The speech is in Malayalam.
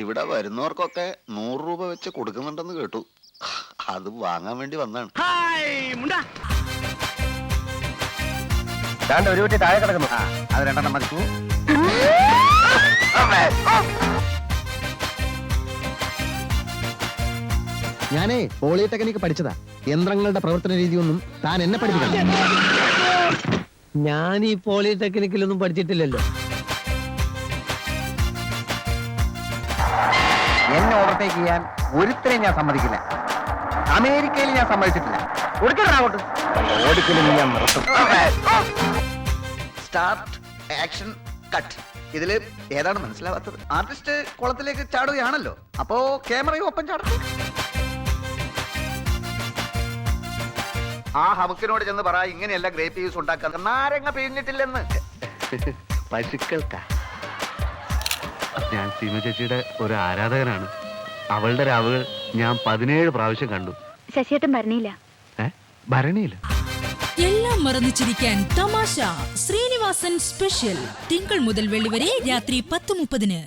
ഇവിടെ വരുന്നവർക്കൊക്കെ 100 രൂപ വെച്ച് കൊടുക്കുന്നുണ്ടെന്ന് കേട്ടു. അത് വാങ്ങാൻ വേണ്ടി വന്നാണ്. ഒരു കുട്ടി താഴെ കിടക്കുന്നു. അത് 2 മതിക്കൂ. ഞാനേ പോളിടെക്നിക്ക് പഠിച്ചതാ. യന്ത്രങ്ങളുടെ പ്രവർത്തന രീതിയൊന്നും താൻ എന്നെ പഠിപ്പിക്കണം. ഞാൻ ഈ പോളിടെക്നിക്കിലൊന്നും പഠിച്ചിട്ടില്ലല്ലോ. എന്നെ ഓവർടേക്ക് ചെയ്യാൻ ഒരുത്തരെയും ഞാൻ സമ്മതിക്കില്ല. അമേരിക്കയിൽ ഞാൻ സമ്മതിച്ചിട്ടില്ല. അങ്ങോട്ട് ഓടിക്കലും ഞാൻ നിർത്തും. Start, action, cut. ഇതില് ഏതാണ് മനസ്സിലാവാത്തത്? ആർട്ടിസ്റ്റ് കുളത്തിലേക്ക് ചാടുകയാണല്ലോ, അപ്പോ ക്യാമറയും ഒപ്പം ചാടും. ആ ഹമുക്കിനോട് ചെന്ന് പറ, ഇങ്ങനെയല്ല ഗ്രേപ്പ് ജ്യൂസ് ഉണ്ടാക്കാൻ. നാരങ്ങ പിഴിഞ്ഞിട്ടില്ലെന്ന്. പശുക്കൾക്കാ. ഞാൻ സീമ ചേച്ചിയുടെ ഒരു ആരാധകനാണ്. അവളുടെ രാവുകൾ ഞാൻ 17 പ്രാവശ്യം കണ്ടു. ശശിയേട്ടൻ ഭരണിയില്ല. ഭരണിയില്ല. എല്ലാം മറന്നു ചിരിക്കാൻ തമാശ ശ്രീനിവാസൻ സ്പെഷ്യൽ. തിങ്കൾ മുതൽ വെള്ളി വരെ രാത്രി 10:30.